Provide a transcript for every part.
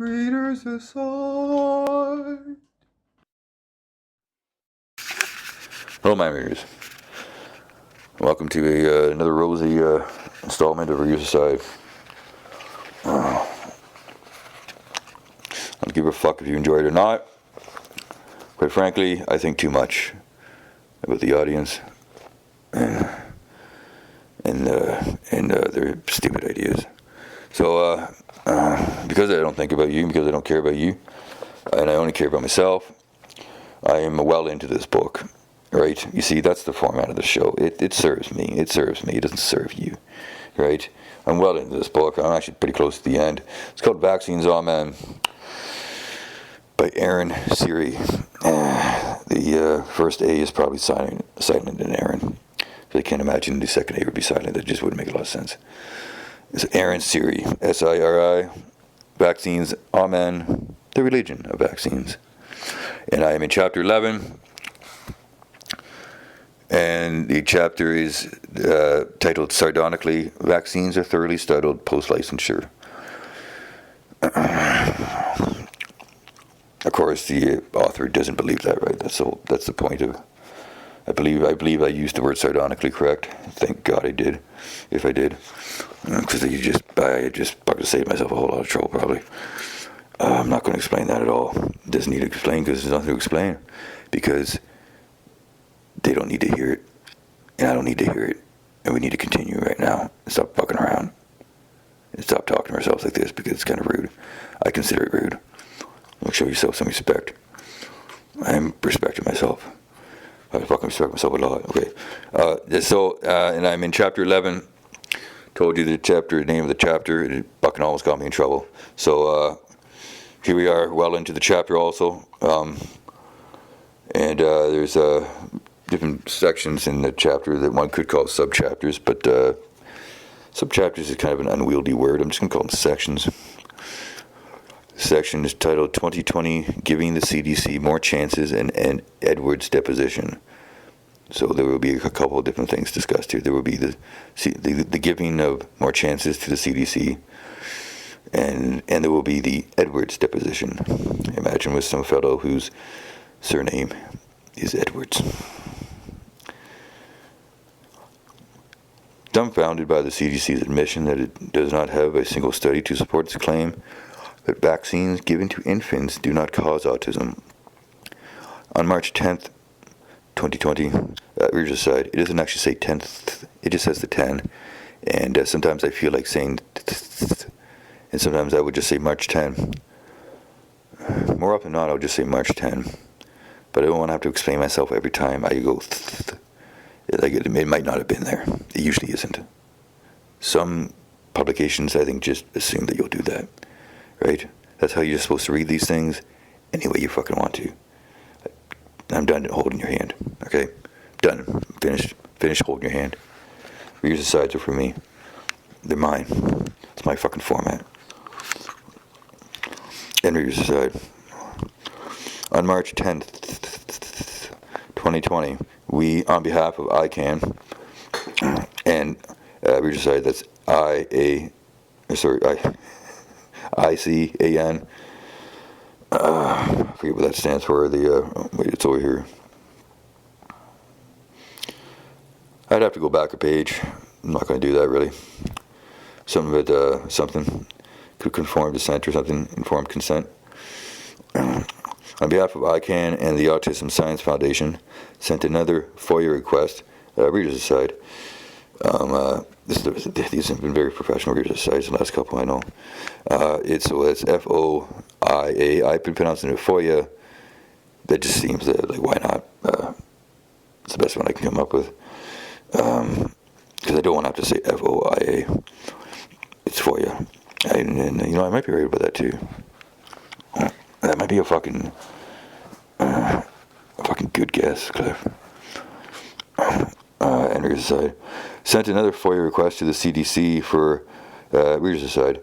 Readers aside. Hello, my readers. Welcome to another rosy installment of Readers Aside. I don't give a fuck if you enjoy it or not. Quite frankly, I think too much about the audience and their stupid ideas. So, because I don't think about you, because I don't care about you, and I only care about myself, I am well into this book, right? You see, that's the format of the show. It serves me. It serves me. It doesn't serve you, right? I'm well into this book. I'm actually pretty close to the end. It's called Vaccines, Amen, by Aaron Siri. The first A is probably silent in Aaron. I can't imagine the second A would be silent. That just wouldn't make a lot of sense. It's Aaron Siri, S-I-R-I, Vaccines, Amen, the religion of vaccines. And I am in chapter 11, and the chapter is titled sardonically, Vaccines are thoroughly studied post-licensure. Of course, the author doesn't believe that, right? That's the point of. I believe I used the word sardonically correct. Thank God I did, if I did, because I just fucking saved myself a whole lot of trouble probably. I'm not going to explain that at all. It doesn't need to explain because there's nothing to explain, because they don't need to hear it, and I don't need to hear it, and we need to continue right now and stop fucking around and stop talking to ourselves like this, because it's kind of rude. I consider it rude. Show yourself some respect. I am respecting myself. I fucking respect myself a lot. Okay. And I'm in chapter 11. Told you the name of the chapter. It fucking almost got me in trouble. So here we are, well into the chapter also. And there's different sections in the chapter that one could call subchapters, but subchapters is kind of an unwieldy word. I'm just going to call them sections. Section is titled 2020 Giving the CDC More Chances and Edwards Deposition. So there will be a couple of different things discussed here. There will be the giving of more chances to the CDC, and there will be the Edwards Deposition. Imagine with some fellow whose surname is Edwards. Dumbfounded by the CDC's admission that it does not have a single study to support its claim that vaccines given to infants do not cause autism. On March 10th, 2020, Readers Aside, it doesn't actually say 10th, it just says the 10, and sometimes I feel like saying and sometimes I would just say March 10. More often than not, I'll just say March 10, but I don't want to have to explain myself every time I go like it might not have been there. It usually isn't. Some publications, I think, just assume that you'll do that. Right? That's how you're supposed to read these things any way you fucking want to. I'm done holding your hand. Okay? Done. Finished holding your hand. Readers Aside are for me. They're mine. It's my fucking format. And Readers Aside. On March 10th, 2020, we, on behalf of ICAN and Readers Aside, that's ICAN. I forget what that stands for. Wait, it's over here. I'd have to go back a page. I'm not going to do that really. Something could conform dissent or something. Informed consent. On behalf of ICAN and the Autism Science Foundation, sent another FOIA request. Readers Aside. These have been very professional Readers Aside, the last couple I know. It's FOIA. I've been pronouncing it FOIA. That just seems like, why not? It's the best one I can come up with. Because I don't want to have to say FOIA. It's FOIA. And I might be right about that too. That might be a fucking good guess, Cliff. And Readers Aside. Sent another FOIA request to the CDC for Readers Aside.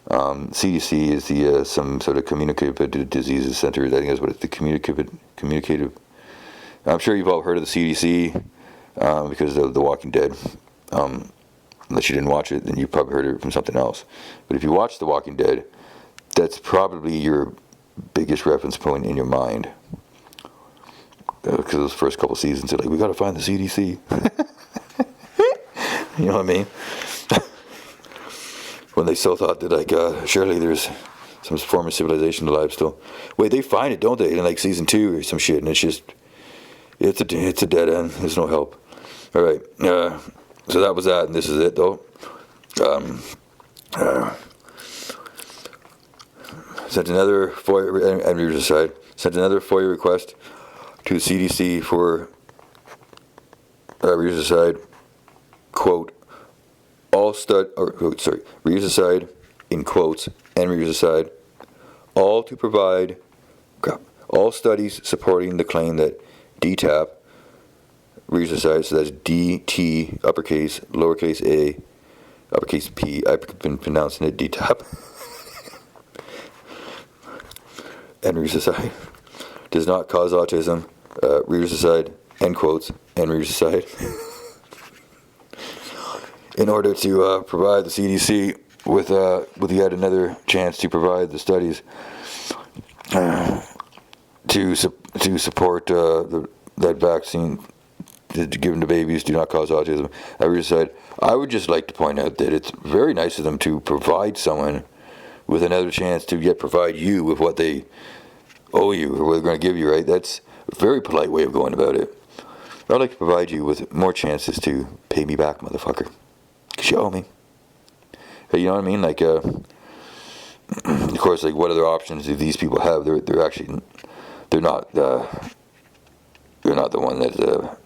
CDC is the some sort of communicative diseases center. I think that's what it's, the communicative. I'm sure you've all heard of the CDC because of The Walking Dead. Unless you didn't watch it, then you probably heard it from something else. But if you watch The Walking Dead, that's probably your biggest reference point in your mind. Because those first couple seasons are like, we got to find the CDC. You know what I mean? When they still thought that, like, surely there's some form of civilization alive still. Wait, they find it, don't they? In like season 2 or some shit, and it's just, it's a dead end. There's no help. All right. So that was that, and this is it, though. Sent another FOIA, and readers aside, sent another FOIA request to the CDC for, readers aside, quote, readers aside, in quotes, and readers aside, all to provide, all studies supporting the claim that DTaP, readers aside, so that's DT, uppercase, lowercase a, uppercase P, I've been pronouncing it DTaP, and readers aside, does not cause autism, readers aside, end quotes, and readers aside, in order to provide the CDC with yet another chance to provide the studies to support that vaccine given to babies do not cause autism. Readers aside, I would just like to point out that it's very nice of them to provide someone with another chance to yet provide you with what they owe you or what they're going to give you, right? That's a very polite way of going about it. I'd like to provide you with more chances to pay me back, motherfucker. Because you owe me. You know what I mean? Like, of course, like, what other options do these people have? They're not the one that,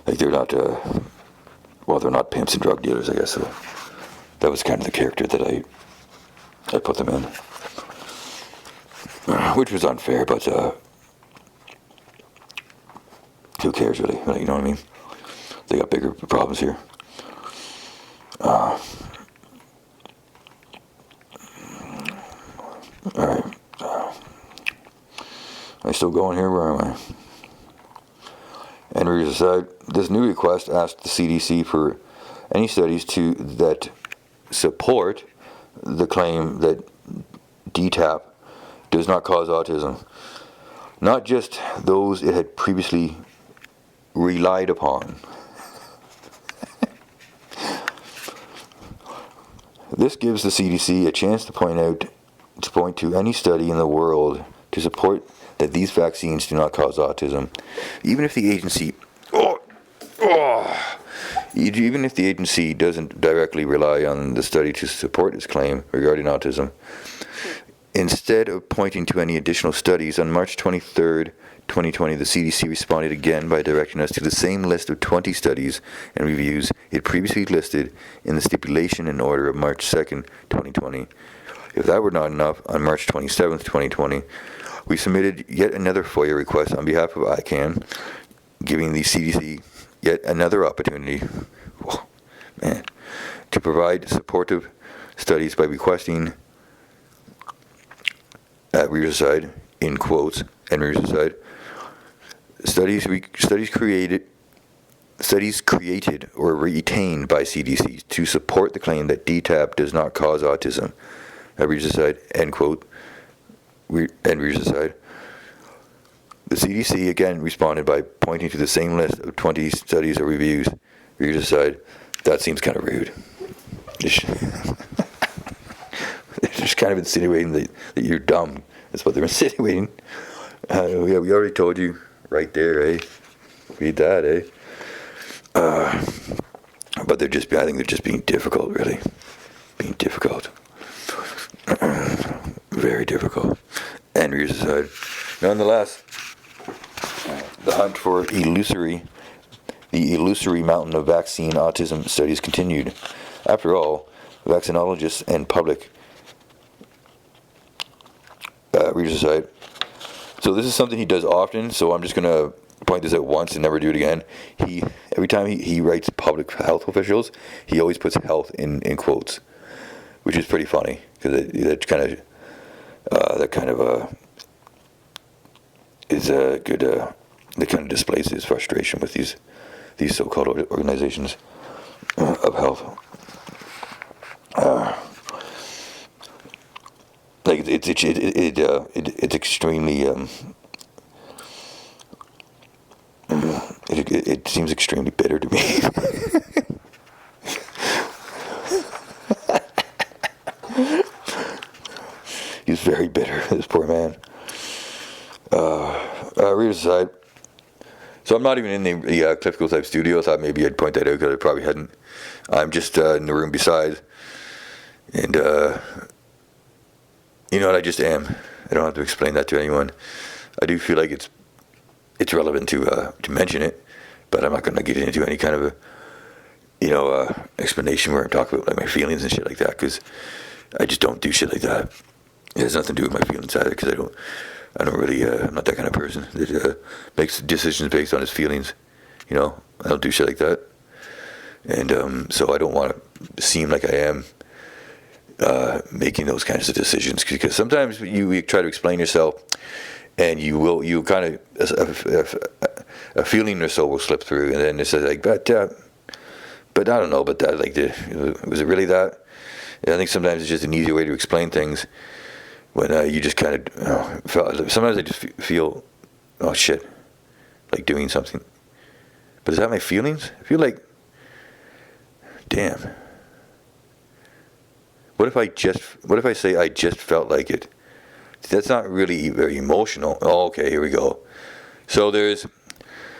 like, they're not, they're not pimps and drug dealers, I guess. So that was kind of the character that I put them in. Which was unfair, but who cares, really? You know what I mean? They got bigger problems here. Alright. Am I still going here? Where am I? And readers aside, this new request asked the CDC for any studies that support the claim that DTaP does not cause autism. Not just those it had previously relied upon. This gives the CDC a chance to point to any study in the world to support that these vaccines do not cause autism, even if the agency doesn't directly rely on the study to support its claim regarding autism. Instead of pointing to any additional studies, on March 23rd, 2020, the CDC responded again by directing us to the same list of 20 studies and reviews it previously listed in the stipulation and order of March 2nd, 2020. If that were not enough, on March 27th, 2020, we submitted yet another FOIA request on behalf of ICANN, giving the CDC yet another opportunity to provide supportive studies by requesting, at readers aside, in quotes, and readers aside, studies created or retained by CDC to support the claim that DTaP does not cause autism. Readers aside, end quote, and readers aside. The CDC again responded by pointing to the same list of 20 studies or reviews. Readers aside, that seems kind of rude. They're just kind of insinuating that you're dumb. That's what they're insinuating. We already told you right there, eh? Read that, eh? But I think they're just being difficult, really. Being difficult. Very difficult. And readers aside. Nonetheless, the hunt for the illusory mountain of vaccine autism studies continued. After all, vaccinologists and public, readers aside. So this is something he does often, so I'm just going to point this out once and never do it again. Every time he writes public health officials, he always puts health in quotes, which is pretty funny, because that kind of is a good, that kind of displays his frustration with these so-called organizations of health. Like it's extremely it seems extremely bitter to me. He's very bitter, this poor man. Reader's aside. So I'm not even in the Clifco type studio. I thought maybe I'd point that out because I probably hadn't. I'm just in the room beside. And, you know what, I just am. I don't have to explain that to anyone. I do feel like it's relevant to mention it, but I'm not going to get into any kind of a, explanation where I'm talking about like my feelings and shit like that, because I just don't do shit like that. It has nothing to do with my feelings either, because I don't really, I'm not that kind of person that makes decisions based on his feelings. I don't do shit like that. And so I don't want to seem like I am making those kinds of decisions, because sometimes you try to explain yourself, and you kind of a feeling or so will slip through, and then it says like, but I don't know about that. Like, was it really that? I think sometimes it's just an easier way to explain things when you just kind of sometimes I just feel, oh shit, like doing something. But is that my feelings? I feel like, damn. What if I say I just felt like it? That's not really very emotional. Oh, okay, here we go. So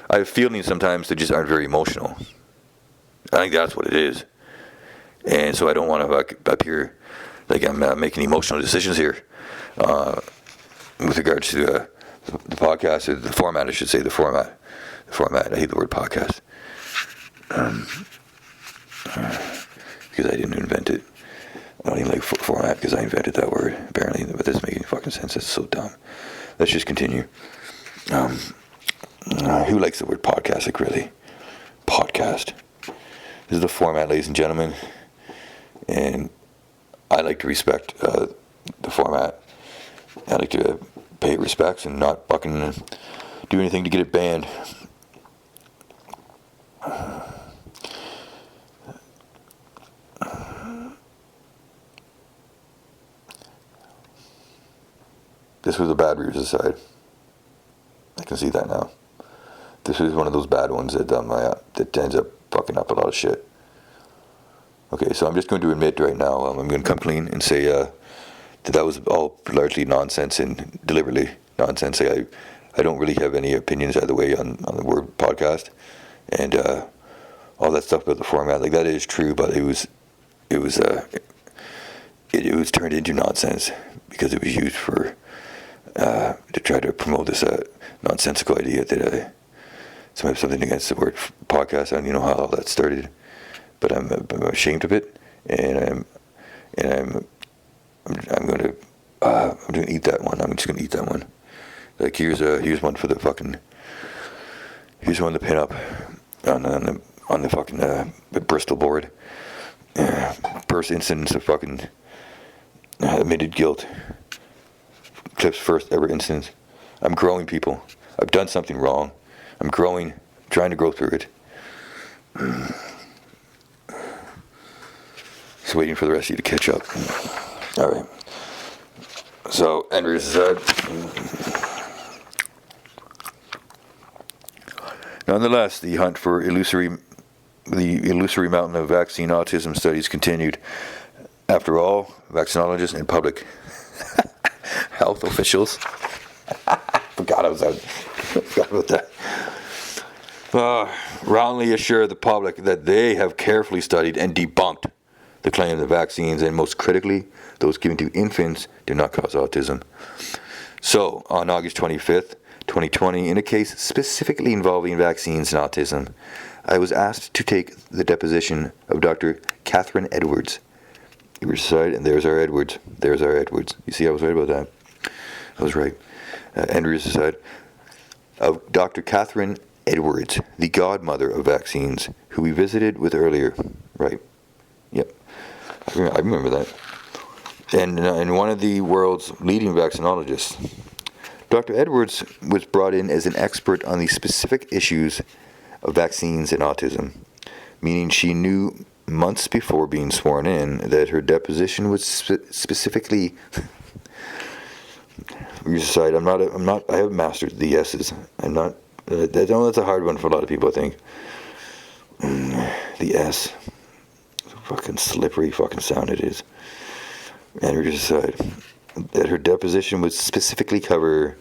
I have feelings sometimes that just aren't very emotional. I think that's what it is. And so I don't want to appear like I'm making emotional decisions here with regards to the podcast, or the format, I should say, the format. I hate the word podcast. Because I didn't invent it. I don't even like format because I invented that word, apparently, but that doesn't make any fucking sense. That's so dumb. Let's just continue. Who likes the word podcast? Like, really? Podcast. This is the format, ladies and gentlemen. And I like to respect the format. I like to pay respects and not fucking do anything to get it banned. This was a bad Reader's Aside. I can see that now. This was one of those bad ones that that ends up fucking up a lot of shit. Okay, so I'm just going to admit right now, I'm going to come clean and say that was all largely nonsense and deliberately nonsense. I don't really have any opinions either way on the word podcast and all that stuff about the format. Like, that is true, but it was turned into nonsense because it was used for to try to promote this nonsensical idea that so I have something against the word podcast. I don't even know how all that started, but I'm ashamed of it, and I'm going to eat that one. I'm just going to eat that one. Like, here's one for the fucking. Here's one to pin up on the fucking Bristol board. First instance of fucking admitted guilt. Cliff's first ever instance. I'm growing, people. I've done something wrong. I'm growing, trying to grow through it. Just waiting for the rest of you to catch up. All right. So, Andrew said, nonetheless, the hunt for the illusory mountain of vaccine autism studies continued. After all, vaccinologists and public health officials forgot about that. Roundly assure the public that they have carefully studied and debunked the claim that vaccines, and most critically, those given to infants, do not cause autism. So, on August 25th, 2020, in a case specifically involving vaccines and autism, I was asked to take the deposition of Dr. Catherine Edwards. Riverside, and there's our Edwards. You see, I was right about that. I was right. Andrew's aside. Of Dr. Catherine Edwards, the godmother of vaccines, who we visited with earlier. Right. Yep. I remember that. And one of the world's leading vaccinologists. Dr. Edwards was brought in as an expert on the specific issues of vaccines and autism, meaning she knew months before being sworn in that her deposition would specifically Reader's Aside. I haven't mastered the S's. I'm not. That's a hard one for a lot of people, I think. The S. Fucking slippery fucking sound it is. And Reader's Aside. That her deposition would specifically cover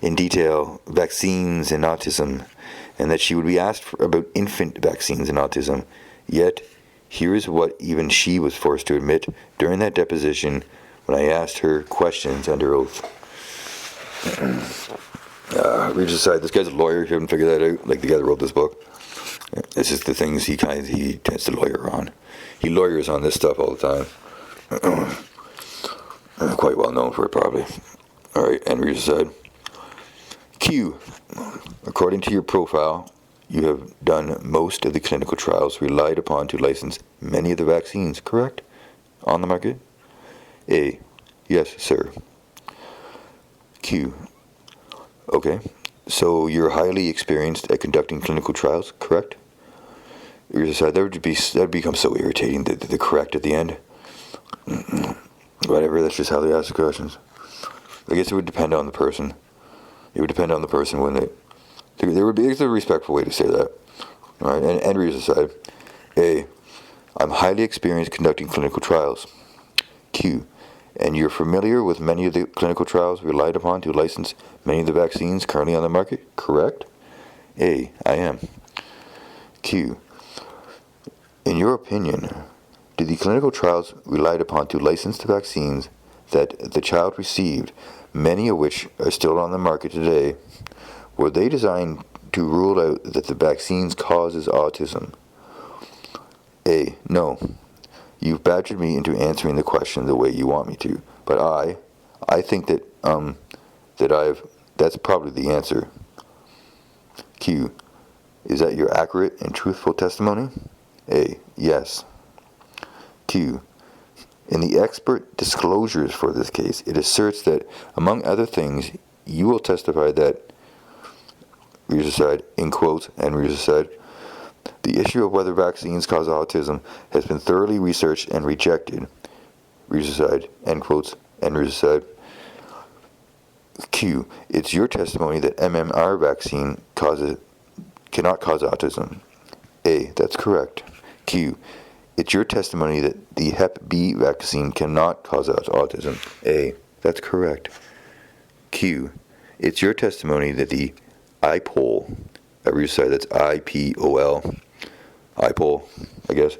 in detail vaccines and autism, and that she would be asked about infant vaccines and autism. Yet, here is what even she was forced to admit during that deposition when I asked her questions under oath. Reader's Aside. This guy's a lawyer. If you haven't figured that out, like the guy that wrote this book. It's just the things he tends to lawyer on. He lawyers on this stuff all the time. Quite well known for it, probably. All right, and Reader's Aside. Q. According to your profile, you have done most of the clinical trials relied upon to license many of the vaccines, correct? On the market? A. Yes, sir. Q. Okay. So you're highly experienced at conducting clinical trials, correct? Reader's Aside. That would become so irritating, the correct at the end. Whatever, that's just how they ask the questions. I guess it would depend on the person. It would depend on the person when there would be a respectful way to say that. All right, and Reader's Aside. A. I'm highly experienced conducting clinical trials. Q. And you're familiar with many of the clinical trials relied upon to license many of the vaccines currently on the market, correct? A. I am. Q. In your opinion, do the clinical trials relied upon to license the vaccines that the child received, many of which are still on the market today, were they designed to rule out that the vaccines causes autism? A. No. You've badgered me into answering the question the way you want me to, but I think that that's probably the answer. Q. Is that your accurate and truthful testimony? A. Yes. Q. In the expert disclosures for this case, it asserts that, among other things, you will testify that, Reader's Aside, in quotes, and Reader's Aside, the issue of whether vaccines cause autism has been thoroughly researched and rejected, Reader's Aside, end quotes, and Reader's Aside. Q. It's your testimony that MMR vaccine cannot cause autism. A. That's correct. Q. It's your testimony that the Hep B vaccine cannot cause autism. A. That's correct. Q. It's your testimony that the IPOL, Reader's Aside, that's IPOL, IPOL, I guess.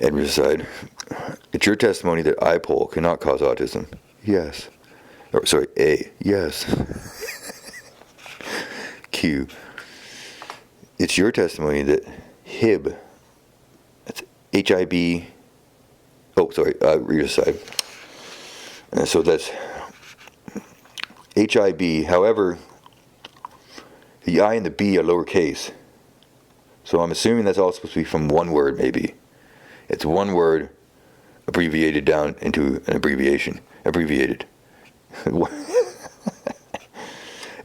And Reader's Aside. It's your testimony that IPOL cannot cause autism. Yes. Or, sorry, A. Yes. Q. It's your testimony that HIB, that's H-I-B, Reader's Aside. So that's HIB. However, the I and the B are lowercase. So I'm assuming that's all supposed to be from one word, maybe. It's one word abbreviated down into an abbreviation. Abbreviated.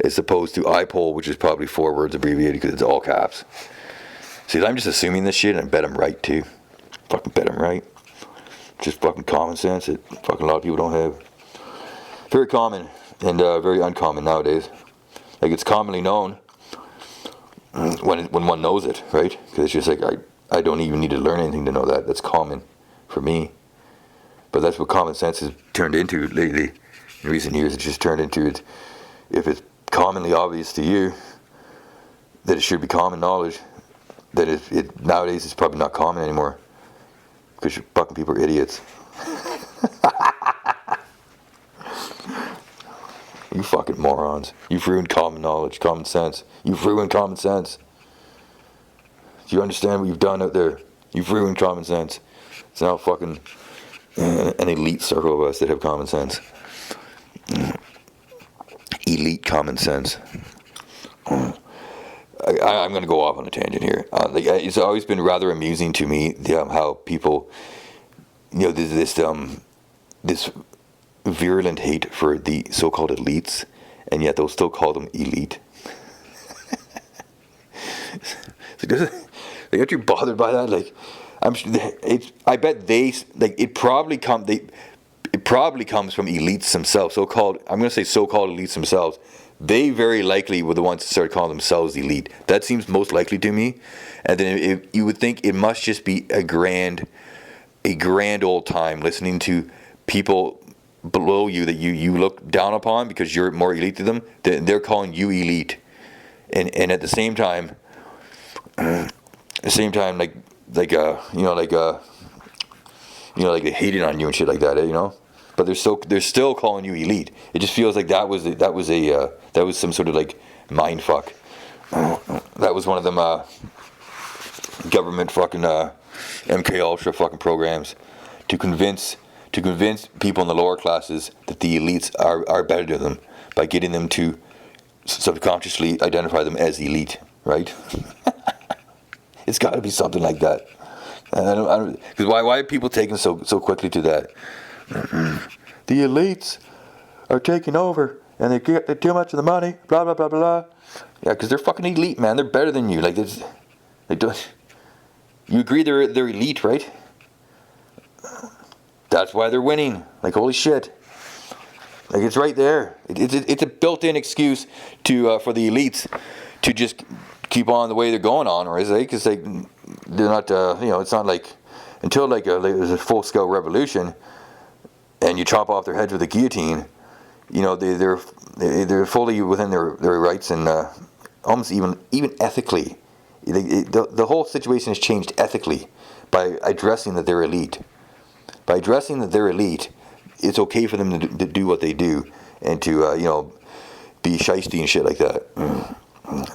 As opposed to IPOL, which is probably 4 words abbreviated because it's all caps. See, I'm just assuming this shit and I bet I'm right too. Fucking bet I'm right. Just fucking common sense that fucking a lot of people don't have. Very common and very uncommon nowadays. Like, it's commonly known when one knows it, right? Because it's just like, I don't even need to learn anything to know that. That's common for me. But that's what common sense has turned into lately. In recent years, it's just turned into it. If it's commonly obvious to you that it should be common knowledge, that it nowadays it's probably not common anymore because fucking people are idiots. You fucking morons. You've ruined common knowledge, common sense. You've ruined common sense. Do you understand what you've done out there? You've ruined common sense. It's now fucking an elite circle of us that have common sense. Elite common sense. I'm going to go off on a tangent here. It's always been rather amusing to me how people, there's this virulent hate for the so-called elites, and yet they'll still call them elite. Aren't you bothered by that? Like, I'm sure I bet they like it probably comes from elites themselves. I'm going to say so-called elites themselves. They very likely were the ones that started calling themselves elite. That seems most likely to me. And then you would think it must just be a grand old time listening to people below you that you look down upon because you're more elite than them. They're calling you elite, and at the same time, like they hated on you and shit like that, you know. But they're still calling you elite. It just feels like that was some sort of like mind fuck. That was one of them government fucking MK Ultra fucking programs to convince people in the lower classes that the elites are better than them by getting them to subconsciously identify them as elite, right? It's got to be something like that. Because why are people taking so quickly to that? The elites are taking over and they get too much of the money, blah blah blah blah. Yeah, because they're fucking elite, man. They're better than you. Like they do. You agree they're elite, right? That's why they're winning. Like, holy shit. Like, it's right there. It's a built-in excuse for the elites to just keep on the way they're going on, or is it? Because they're not, it's not like until there's a full-scale revolution and you chop off their heads with a guillotine. You know, they're fully within their rights and almost even ethically. The whole situation has changed ethically by addressing that they're elite. By addressing that they're elite, it's okay for them to do what they do and to be shiesty and shit like that.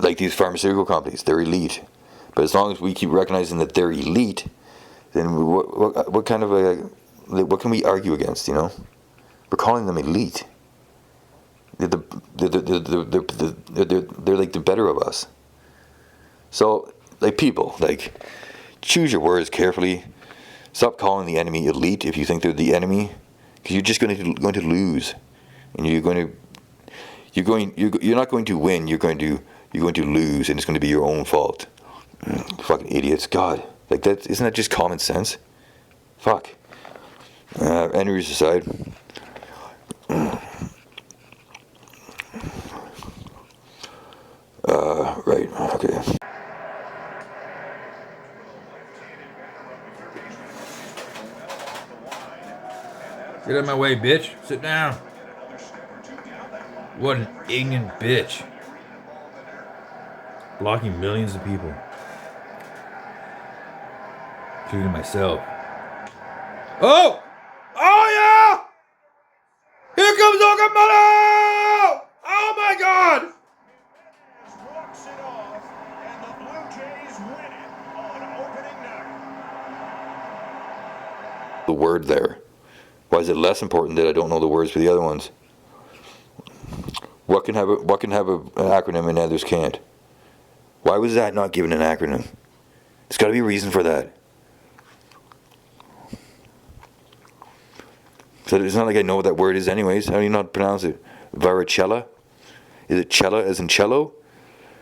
Like these pharmaceutical companies, they're elite. But as long as we keep recognizing that they're elite, then what kind of what can we argue against? You know, we're calling them elite. They're like the better of us. So, like, people, like, choose your words carefully. Stop calling the enemy elite if you think they're the enemy, because you're just going to lose, and you're not going to win. You're going to lose, and it's going to be your own fault. Fucking idiots! God, like that isn't that just common sense? Fuck. Enemies aside. Right. Okay. Get out of my way, bitch. Sit down. What an ignorant bitch. Blocking millions of people. Including myself. Oh! Oh, yeah! Here comes Okamoto! Oh, my God! Walks it off, and the Blue Jays win it on opening night. The word there. Why is it less important that I don't know the words for the other ones? What can have an acronym and others can't? Why was that not given an acronym? There's got to be a reason for that. So it's not like I know what that word is anyways. How do you not pronounce it? Varicella? Is it cella as in cello?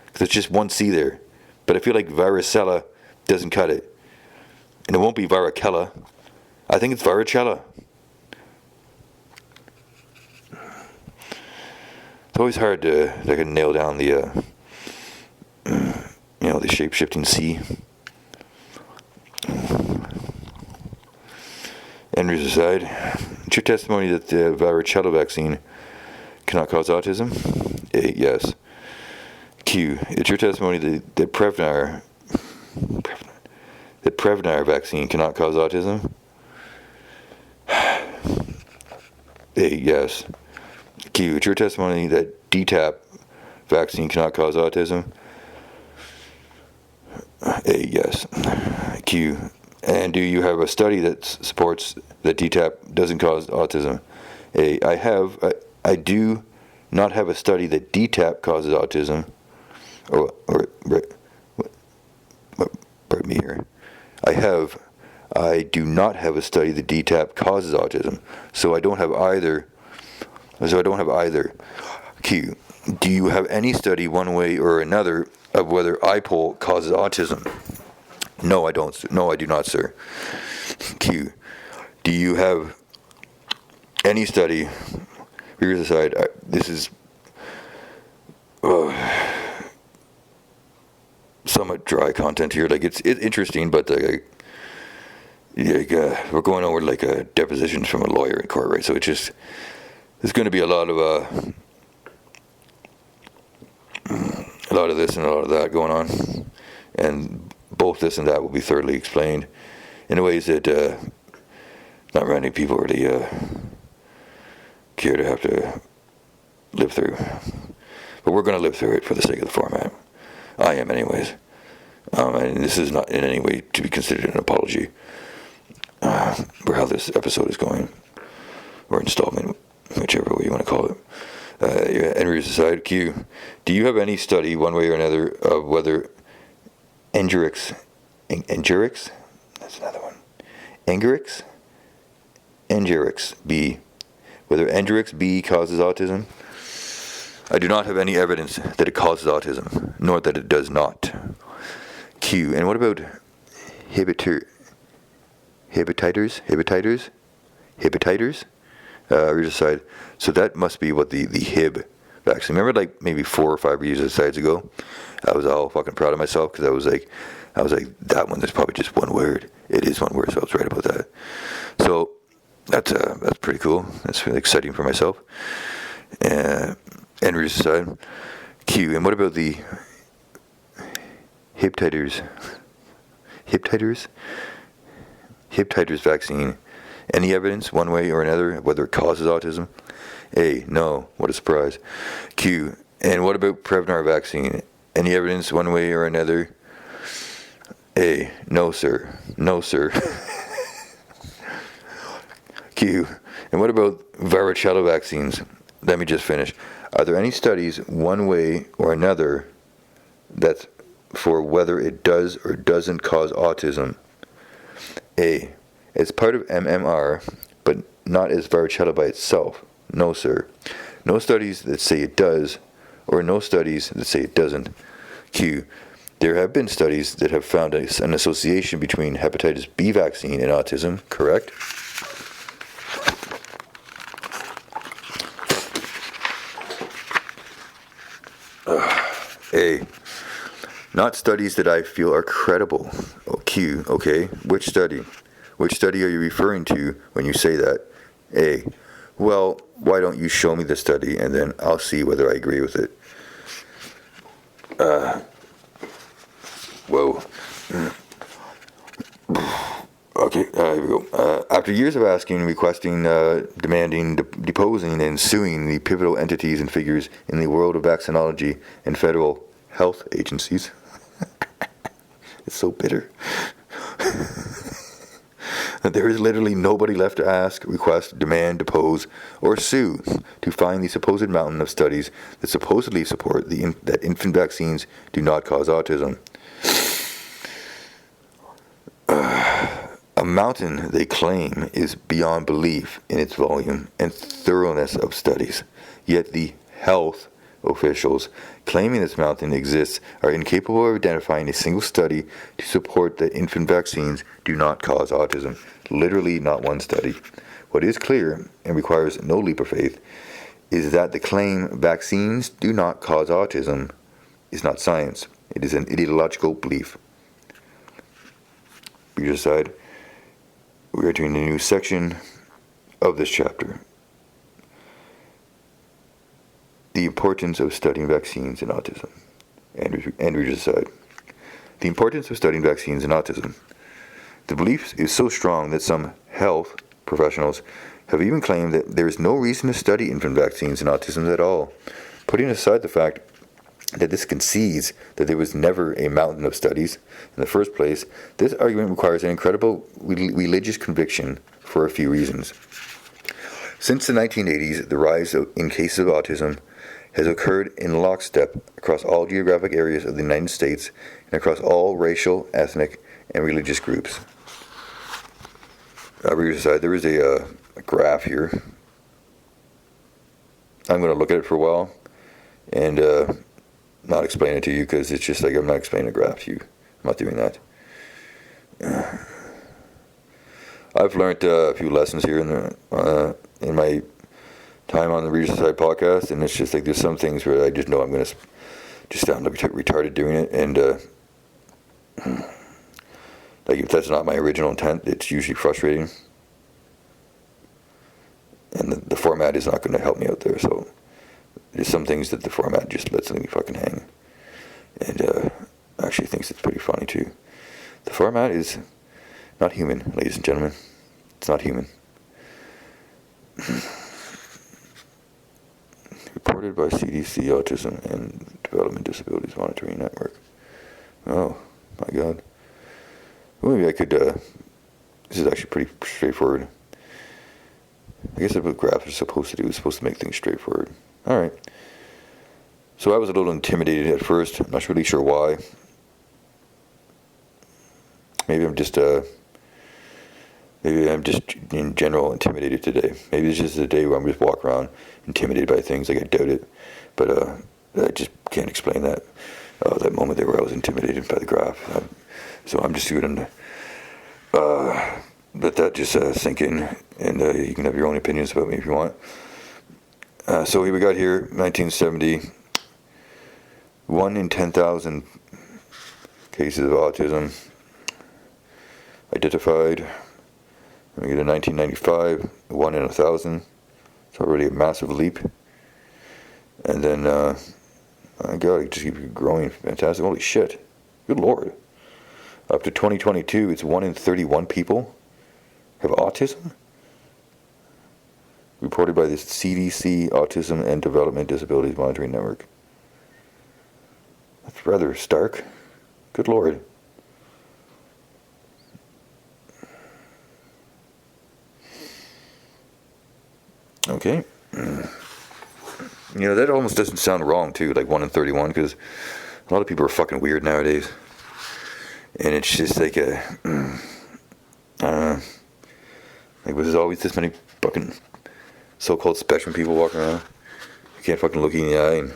Because it's just one C there. But I feel like varicella doesn't cut it. And it won't be varicella. I think it's varicella. It's always hard to nail down the the shape-shifting C. Enders aside, it's your testimony that the varicella vaccine cannot cause autism? A, yes. Q, it's your testimony that the Prevnar vaccine cannot cause autism? A, yes. Q, it's your testimony that DTaP vaccine cannot cause autism? A, yes. Q, and do you have a study that supports that DTaP doesn't cause autism? A, I do not have a study that DTaP causes autism. Pardon me here. I do not have a study that DTaP causes autism. So I don't have either. Q, do you have any study one way or another of whether IPOL causes autism? No, I don't. No, I do not, sir. Q. Do you have any study? Readers aside, this is somewhat dry content here. Like it's interesting, but we're going over like depositions from a lawyer in court, right? So there's going to be a lot of this and a lot of that going on, and both this and that will be thoroughly explained in ways that not many people really care to have to live through. But we're going to live through it for the sake of the format. I am, anyways. And this is not in any way to be considered an apology for how this episode is going, or installment, whichever way you want to call it. And readers aside, Q. Do you have any study, one way or another, of whether Engerix, that's another one, Engerix B, whether Engerix B causes autism? I do not have any evidence that it causes autism, nor that it does not. Q. And what about hepatiters? Readers aside. So that must be what the Hib vaccine. Remember, like maybe 4 or 5 years ago, I was all fucking proud of myself because I was like, that one. There's probably just one word. It is one word, so I was right about that. So that's pretty cool. That's really exciting for myself. And readers aside. Q. And what about the hepatiters vaccine? Any evidence, one way or another, whether it causes autism? A. No. What a surprise. Q. And what about Prevnar vaccine? Any evidence, one way or another? A. No, sir. No, sir. Q. And what about varicella vaccines? Let me just finish. Are there any studies, one way or another, that's for whether it does or doesn't cause autism? A. It's part of MMR, but not as varicella by itself. No, sir. No studies that say it does, or no studies that say it doesn't. Q. There have been studies that have found an association between hepatitis B vaccine and autism, correct? A. Not studies that I feel are credible. Oh, Q. Okay. Which study? Which study are you referring to when you say that? A. Well, why don't you show me the study and then I'll see whether I agree with it. Whoa. Okay, here we go. After years of asking, requesting, demanding, deposing, and suing the pivotal entities and figures in the world of vaccinology and federal health agencies, it's so bitter. There is literally nobody left to ask, request, demand, depose, or sue to find the supposed mountain of studies that supposedly support that infant vaccines do not cause autism. A mountain, they claim, is beyond belief in its volume and thoroughness of studies. Yet the health officials claiming this mountain exists are incapable of identifying a single study to support that infant vaccines do not cause autism. Literally not one study. What is clear, and requires no leap of faith, is that the claim vaccines do not cause autism is not science. It is an ideological belief. Reader aside, we are entering a new section of this chapter. The importance of studying vaccines and autism. And readers aside. The importance of studying vaccines and autism. The belief is so strong that some health professionals have even claimed that there is no reason to study infant vaccines and autism at all. Putting aside the fact that this concedes that there was never a mountain of studies in the first place, this argument requires an incredible religious conviction for a few reasons. Since the 1980s, the rise in cases of autism has occurred in lockstep across all geographic areas of the United States and across all racial, ethnic, and religious groups. Readers aside, there is a graph here. I'm going to look at it for a while and not explain it to you because it's just like I'm not explaining a graph to you. I'm not doing that. I've learned a few lessons here in my time on the Reader's Side podcast, and it's just like there's some things where I just know I'm going to just sound like retarded doing it, and like if that's not my original intent, it's usually frustrating, and the format is not going to help me out there. So there's some things that the format just lets me fucking hang, and actually thinks it's pretty funny too. The format is not human, ladies and gentlemen. It's not human. Reported by CDC Autism and Development Disabilities Monitoring Network. Oh, my God. Well, maybe I could, this is actually pretty straightforward. I guess that's what graphs are supposed to do. It's supposed to make things straightforward. All right. So I was a little intimidated at first. I'm not really sure why. Maybe I'm just in general intimidated today. Maybe it's just a day where I'm just walking around intimidated by things. Like I doubt it, but I just can't explain that. That moment there where I was intimidated by the graph. So I'm just going to let that just sink in, and you can have your own opinions about me if you want. So here we got here, 1970, 1 in 10,000 cases of autism identified. We get a 1995, 1 in 1,000. It's already a massive leap. And then, my God, it just keeps growing. Fantastic. Holy shit. Good Lord. Up to 2022, it's 1 in 31 people have autism. Reported by the CDC Autism and Development Disabilities Monitoring Network. That's rather stark. Good Lord. Okay. That almost doesn't sound wrong, too, like 1 in 31, because a lot of people are fucking weird nowadays. And it's just like like there's always this many fucking so-called spectrum people walking around. You can't fucking look you in the eye and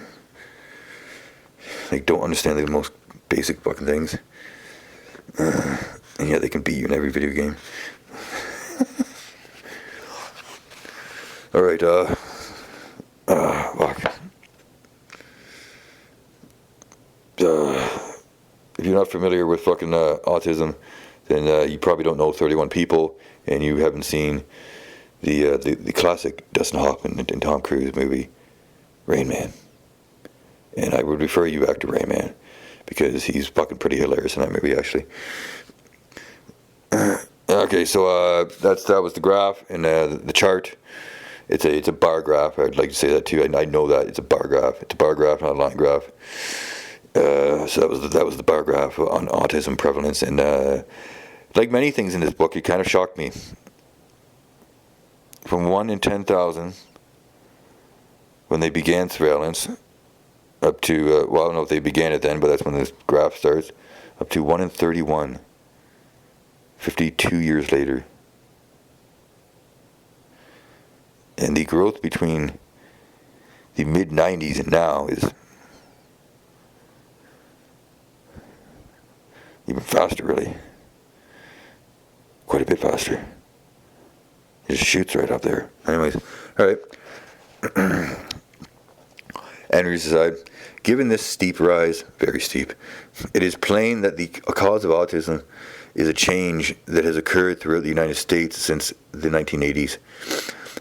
like don't understand the most basic fucking things. And yet they can beat you in every video game. All right, fuck. If you're not familiar with fucking autism, then you probably don't know 31 people, and you haven't seen the classic Dustin Hoffman and Tom Cruise movie, Rain Man. And I would refer you back to Rain Man, because he's fucking pretty hilarious in that movie, actually. Okay, so that was the graph, and the chart. It's a bar graph. I'd like to say that too. I know that it's a bar graph. It's a bar graph, not a line graph. So that was the bar graph on autism prevalence, and like many things in this book, it kind of shocked me. From 1 in 10,000 when they began surveillance, up to well, I don't know if they began it then, but that's when this graph starts. Up to 1 in 31, 52 years later. And the growth between the mid-90s and now is even faster, really. Quite a bit faster. It just shoots right up there. Anyways, all right. Andrew's aside. Given this steep rise, very steep, it is plain that the cause of autism is a change that has occurred throughout the United States since the 1980s.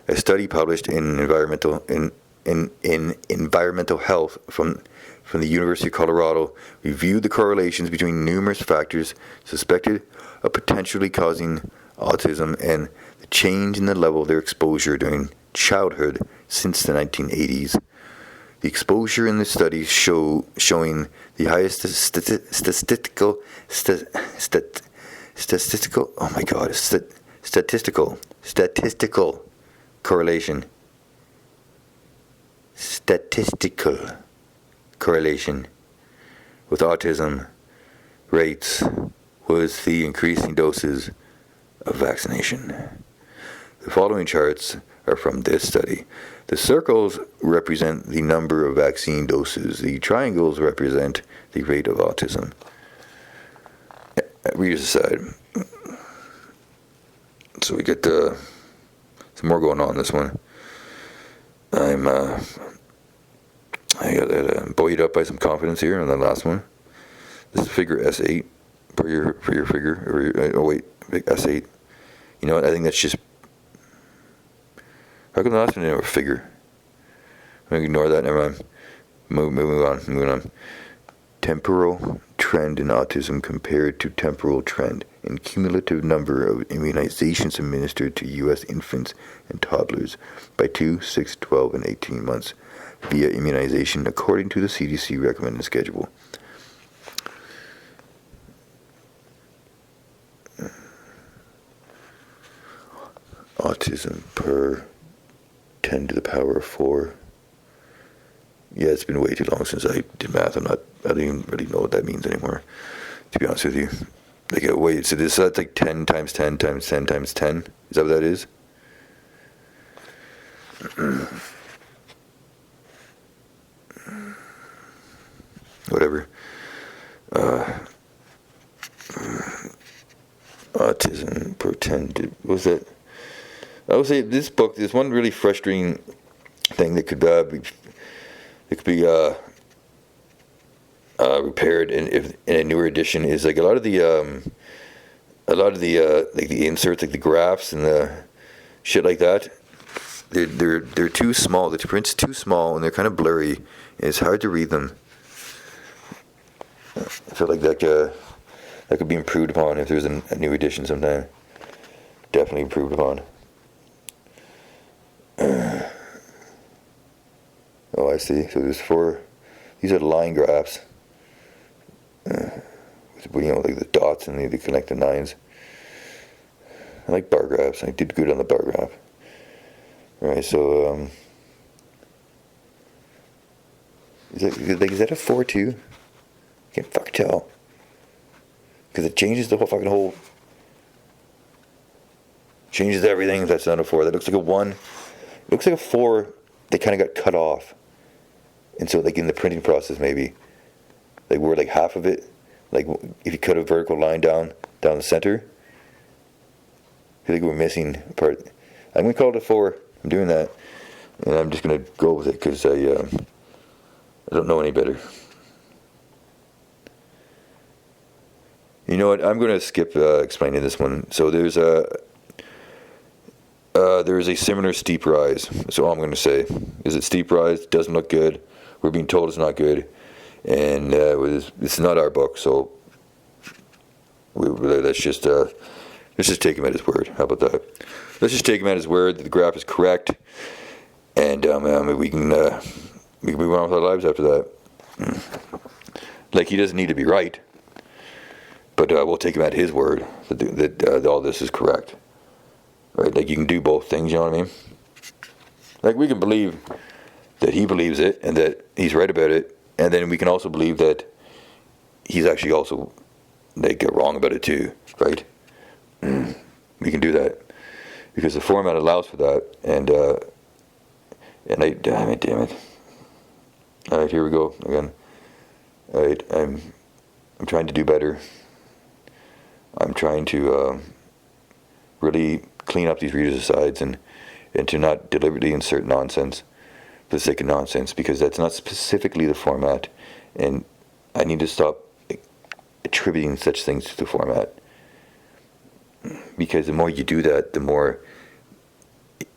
A study published in Environmental Health from the University of Colorado reviewed the correlations between numerous factors suspected of potentially causing autism and the change in the level of their exposure during childhood since the 1980s. The exposure in the study showing the highest statistical correlation. Statistical correlation with autism rates was the increasing doses of vaccination. The following charts are from this study. The circles represent the number of vaccine doses. The triangles represent the rate of autism. Readers aside. So we get some more going on in this one. I got buoyed up by some confidence here on the last one. This is figure S8 for your figure. S8. You know what? I think that's just. How come the last one didn't have a figure? I'm gonna ignore that. Never mind. Moving on. Temporal trend in autism compared to temporal trend in cumulative number of immunizations administered to U.S. infants and toddlers by 2, 6, 12, and 18 months via immunization according to the CDC recommended schedule. Autism per 10 to the power of 4. Yeah, it's been way too long since I did math. I don't even really know what that means anymore, to be honest with you. Like, wait, so that's like 10 times 10 times 10 times 10? Is that what that is? Whatever. Autism per 10 to, what was that? I would say this book, there's one really frustrating thing that could be repaired in a newer edition is like a lot of the like the inserts, like the graphs and the shit like that. They're too small. The print's too small and they're kind of blurry. And it's hard to read them. I feel like that could be improved upon if there's a new edition sometime. Definitely improved upon. Oh, I see. So there's 4. These are line graphs. Like the dots and they connect the lines. I like bar graphs. I did good on the bar graph. Alright, so is that a 4 too? I can't fucking tell. Because it changes the whole changes everything. That's not a 4. That looks like a 1. It looks like a 4. They kind of got cut off. And so, like, in the printing process, maybe, like, where, like, half of it, like, if you cut a vertical line down the center, I feel like we're missing a part. I'm going to call it a 4. I'm doing that. And I'm just going to go with it because I don't know any better. You know what? I'm going to skip explaining this one. So there is a similar steep rise. So all I'm going to say is it steep rise doesn't look good. We're being told it's not good, and it's not our book. So let's just take him at his word. How about that? Let's just take him at his word that the graph is correct, and we can move on with our lives after that. Like, he doesn't need to be right, but we'll take him at his word that all this is correct. Right? Like, you can do both things, you know what I mean? Like, we can believe that he believes it and that he's right about it, and then we can also believe that he's actually also, like, wrong about it too, right? We can do that because the format allows for that, and damn it. All right, here we go again. All right, I'm trying to do better. I'm trying to really clean up these readers' asides and to not deliberately insert nonsense for the sake of nonsense, because that's not specifically the format, and I need to stop attributing such things to the format, because the more you do that, the more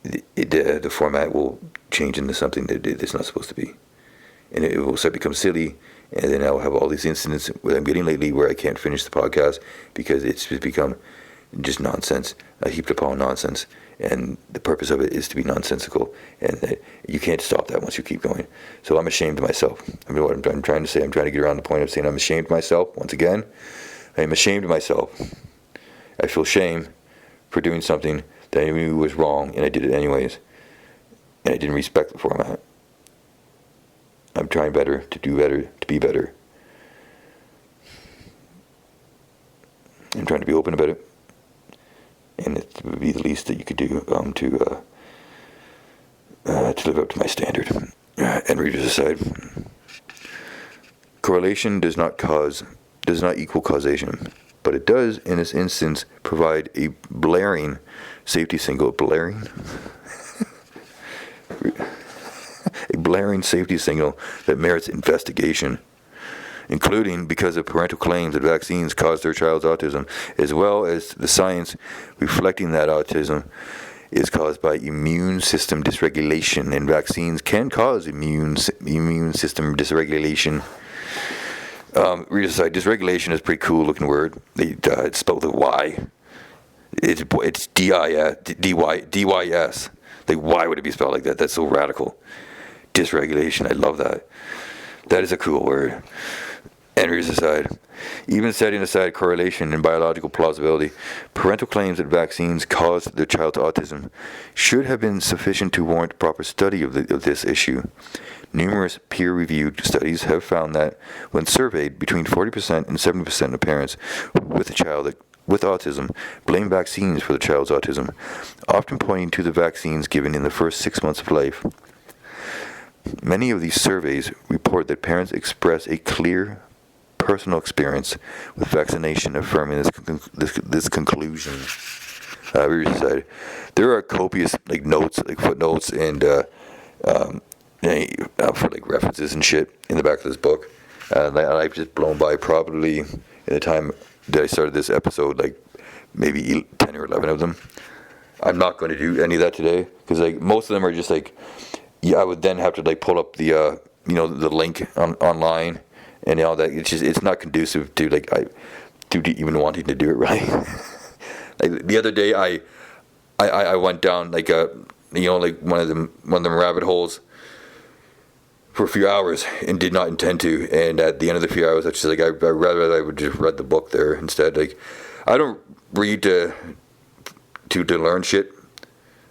the format will change into something that it's not supposed to be, and it will start to become silly. And then I'll have all these incidents that I'm getting lately where I can't finish the podcast because it's become just nonsense, heaped upon nonsense. And the purpose of it is to be nonsensical. And you can't stop that once you keep going. So I'm ashamed of myself. I mean, what I'm trying to say, I'm trying to get around the point of saying I'm ashamed of myself. Once again, I am ashamed of myself. I feel shame for doing something that I knew was wrong, and I did it anyways. And I didn't respect the format. I'm trying better, to do better, to be better. I'm trying to be open about it. And it would be the least that you could do to live up to my standard. And readers aside, correlation does not equal causation. but it does, in this instance, provide a blaring safety signal. Blaring? A blaring safety signal that merits investigation, including because of parental claims that vaccines cause their child's autism, as well as the science reflecting that autism is caused by immune system dysregulation, and vaccines can cause immune system dysregulation. Read aside, dysregulation is a pretty cool looking word. It's spelled with Y. It's D-Y-S. Like, why would it be spelled like that? That's so radical. Dysregulation, I love that. That is a cool word. And read aside, even setting aside correlation and biological plausibility, parental claims that vaccines cause their child's autism should have been sufficient to warrant proper study of this issue. Numerous peer-reviewed studies have found that when surveyed, between 40% and 70% of parents with a child with autism blame vaccines for the child's autism, often pointing to the vaccines given in the first 6 months of life. Many of these surveys report that parents express a clear personal experience with vaccination, affirming this conclusion. There are copious notes, footnotes, and for references and shit in the back of this book. I've just blown by probably in the time that I started this episode, maybe 10 or 11 of them. I'm not going to do any of that today because most of them are just I would then have to pull up the the link online and all that. It's not conducive to even wanting to do it right. The other day I went down one of them rabbit holes for a few hours and did not intend to, and at the end of the few hours I was just I'd rather I would just read the book there instead. I don't read to learn shit.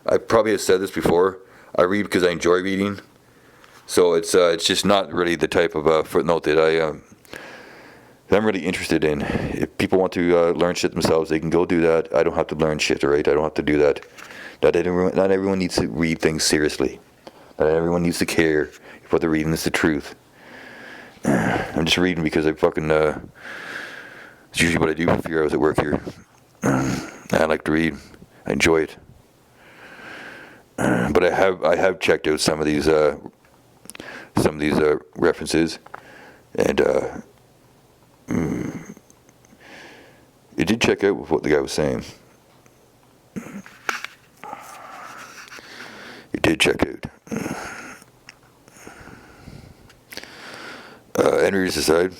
I probably have said this before. I read because I enjoy reading, so it's just not really the type of footnote that I'm really interested in. If people want to learn shit themselves, they can go do that. I don't have to learn shit, right? I don't have to do that. Not everyone needs to read things seriously. Not everyone needs to care if what they're reading is the truth. I'm just reading because I fucking it's usually what I do for a few hours at work here. I like to read. I enjoy it. But I have checked out some of these references, and it did check out with what the guy was saying. It did check out. And readers aside.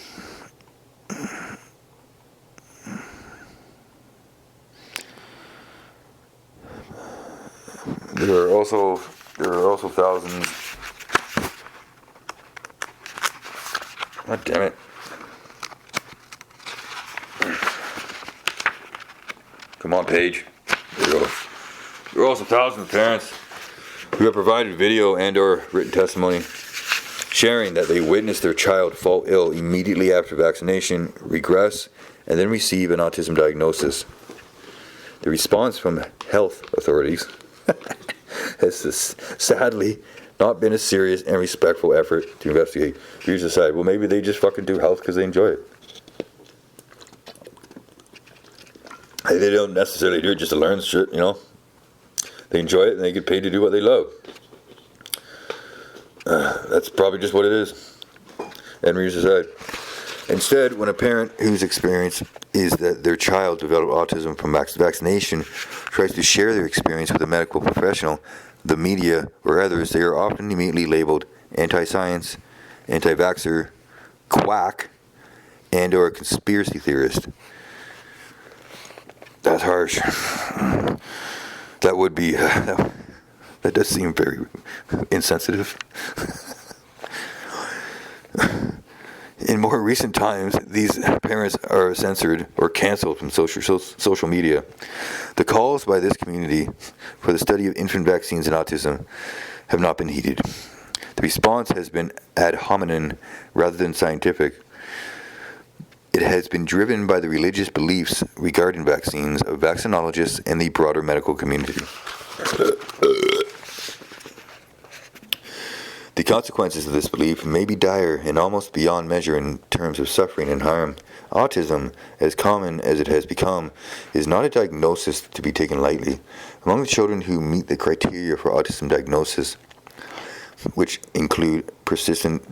There are also thousands. God damn it! Come on, Paige. There you go. There are also thousands of parents who have provided video and/or written testimony sharing that they witnessed their child fall ill immediately after vaccination, regress, and then receive an autism diagnosis. The response from health authorities has sadly not been a serious and respectful effort to investigate. Here's the side. Well, maybe they just fucking do health because they enjoy it. They don't necessarily do it just to learn shit, They enjoy it and they get paid to do what they love. That's probably just what it is. And readers aside. Instead, when a parent whose experience is that their child developed autism from vaccination tries to share their experience with a medical professional, the media, or others, they are often immediately labeled anti-science, anti-vaxxer, quack, and or a conspiracy theorist. That's harsh. That would be... that does seem very insensitive. In more recent times, these parents are censored or canceled from social media. The calls by this community for the study of infant vaccines and autism have not been heeded. The response has been ad hominem rather than scientific. It has been driven by the religious beliefs regarding vaccines of vaccinologists and the broader medical community. The consequences of this belief may be dire and almost beyond measure in terms of suffering and harm Autism, as common as it has become, is not a diagnosis to be taken lightly. Among the children who meet the criteria for autism diagnosis, which include persistent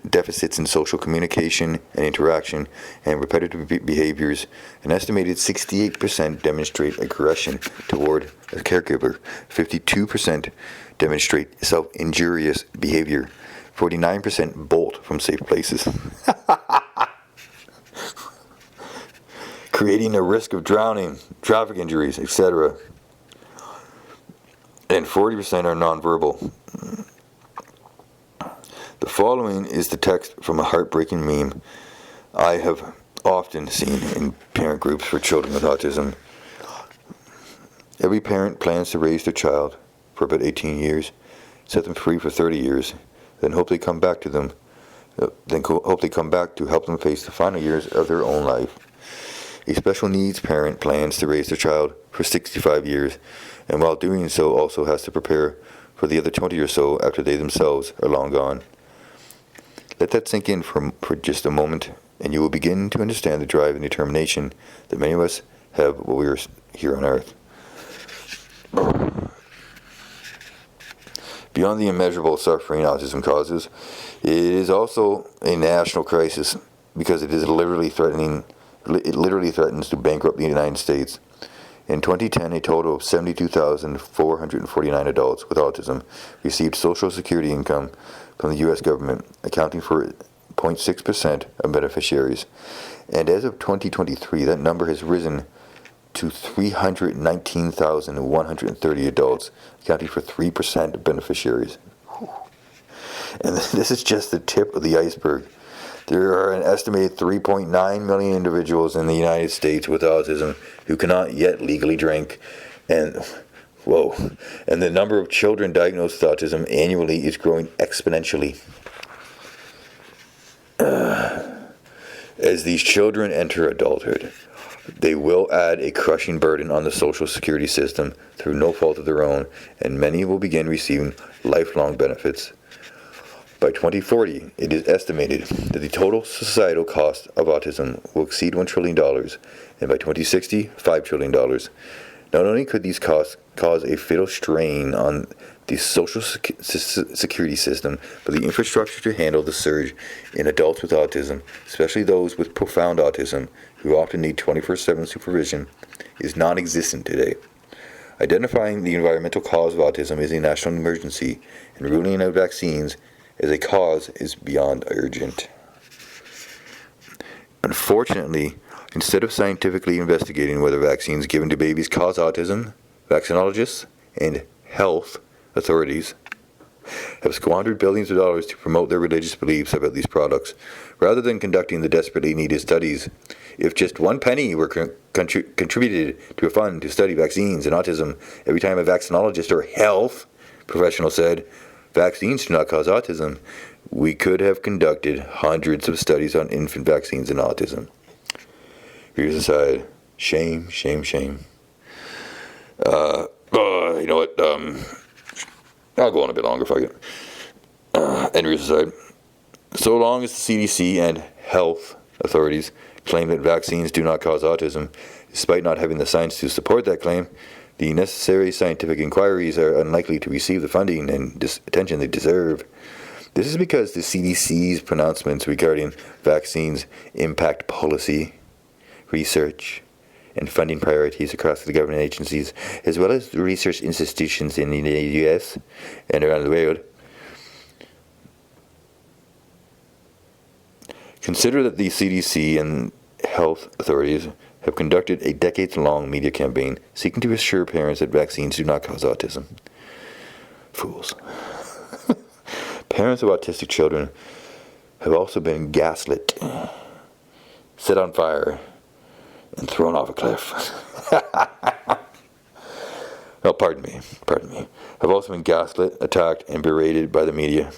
deficits in social communication and interaction and repetitive behaviors, an estimated 68% demonstrate aggression toward a caregiver, 52% demonstrate self-injurious behavior, 49% bolt from safe places, creating a risk of drowning, traffic injuries, etc. And 40% are nonverbal. The following is the text from a heartbreaking meme I have often seen in parent groups for children with autism. Every parent plans to raise their child for about 18 years, set them free for 30 years, then hope they come back to help them face the final years of their own life. A special needs parent plans to raise their child for 65 years, and while doing so also has to prepare for the other 20 or so after they themselves are long gone. Let that sink in for just a moment, and you will begin to understand the drive and determination that many of us have while we are here on Earth. Beyond the immeasurable suffering autism causes, it is also a national crisis because it literally threatens to bankrupt the United States. In 2010, a total of 72,449 adults with autism received Social Security income from the U.S. government, accounting for 0.6% of beneficiaries. And as of 2023, that number has risen to 319,130 adults, accounting for 3% of beneficiaries. And this is just the tip of the iceberg. There are an estimated 3.9 million individuals in the United States with autism who cannot yet legally drink. And the number of children diagnosed with autism annually is growing exponentially. As these children enter adulthood, they will add a crushing burden on the Social Security system through no fault of their own, and many will begin receiving lifelong benefits. By 2040, it is estimated that the total societal cost of autism will exceed $1 trillion, and by 2060, $5 trillion. Not only could these costs cause a fatal strain on the Social Security system, but the infrastructure to handle the surge in adults with autism, especially those with profound autism, who often need 24/7 supervision, is non-existent today. Identifying the environmental cause of autism is a national emergency, and ruling out vaccines as a cause is beyond urgent. Unfortunately, instead of scientifically investigating whether vaccines given to babies cause autism, vaccinologists and health authorities have squandered billions of dollars to promote their religious beliefs about these products, rather than conducting the desperately needed studies. If just one penny were contributed to a fund to study vaccines and autism every time a vaccinologist or health professional said, "Vaccines do not cause autism," we could have conducted hundreds of studies on infant vaccines and autism. Here's aside. Shame, shame, shame. You know what? I'll go on a bit longer if I can. And here's aside. So long as the CDC and health authorities claim that vaccines do not cause autism, despite not having the science to support that claim, the necessary scientific inquiries are unlikely to receive the funding and attention they deserve. This is because the CDC's pronouncements regarding vaccines impact policy, research, and funding priorities across the government agencies, as well as the research institutions in the U.S. and around the world. Consider that the CDC and health authorities have conducted a decades-long media campaign seeking to assure parents that vaccines do not cause autism. Fools. Parents of autistic children have also been gaslit, set on fire, and thrown off a cliff. Oh, pardon me. Have also been gaslit, attacked, and berated by the media,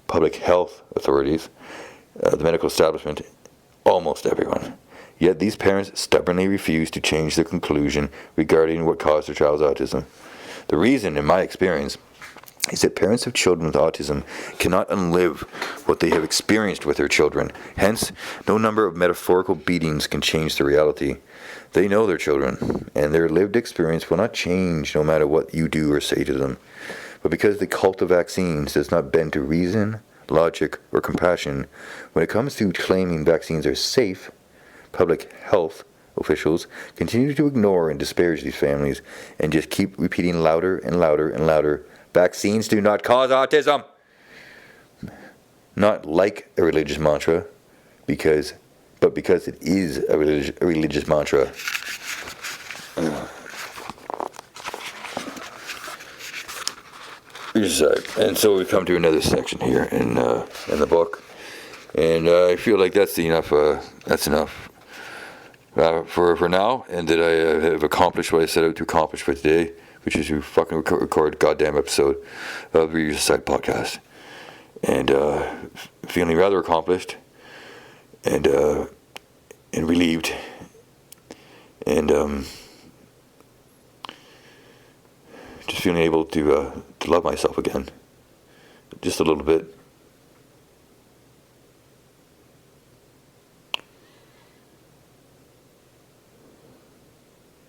public health authorities, the medical establishment, almost everyone. Yet these parents stubbornly refuse to change their conclusion regarding what caused their child's autism. The reason, in my experience, is that parents of children with autism cannot unlive what they have experienced with their children. Hence, no number of metaphorical beatings can change the reality. They know their children, and their lived experience will not change no matter what you do or say to them. But because the cult of vaccines does not bend to reason, logic, or compassion, when it comes to claiming vaccines are safe, public health officials continue to ignore and disparage these families and just keep repeating louder and louder and louder, vaccines do not cause autism. Not like a religious mantra, but because it is a religious mantra. And so we come to another section here in the book, and I feel like that's enough. That's enough for now, and that I have accomplished what I set out to accomplish for today, which is to fucking record a goddamn episode of the Reader's Side podcast, and feeling rather accomplished, and relieved, and just feeling able to love myself again, just a little bit.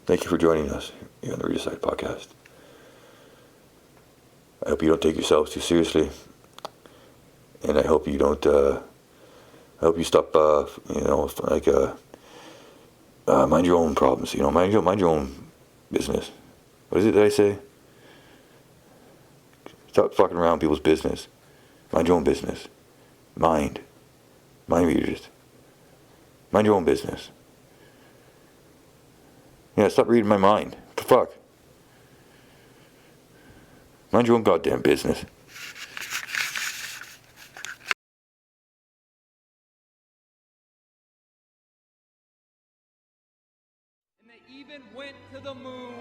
Thank you for joining us here on the Reader's Side podcast. I hope you don't take yourselves too seriously, and I hope you don't. I hope you stop. Mind your own problems. Mind your own business. What is it that I say? Stop fucking around people's business. Mind your own business. Mind readers. Mind your own business. Yeah, stop reading my mind. What the fuck? Mind your own goddamn business. And they even went to the moon.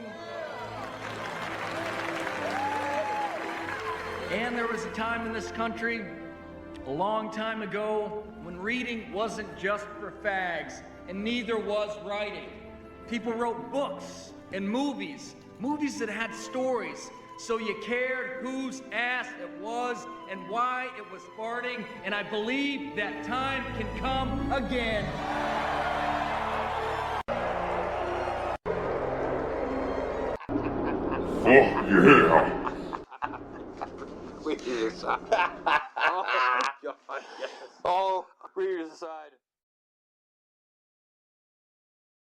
And there was a time in this country, a long time ago, when reading wasn't just for fags, and neither was writing. People wrote books and movies that had stories, so you cared whose ass it was and why it was farting, and I believe that time can come again. Oh, yeah. Reader's Side. Oh, my God. Yes. Oh, Reader's Side.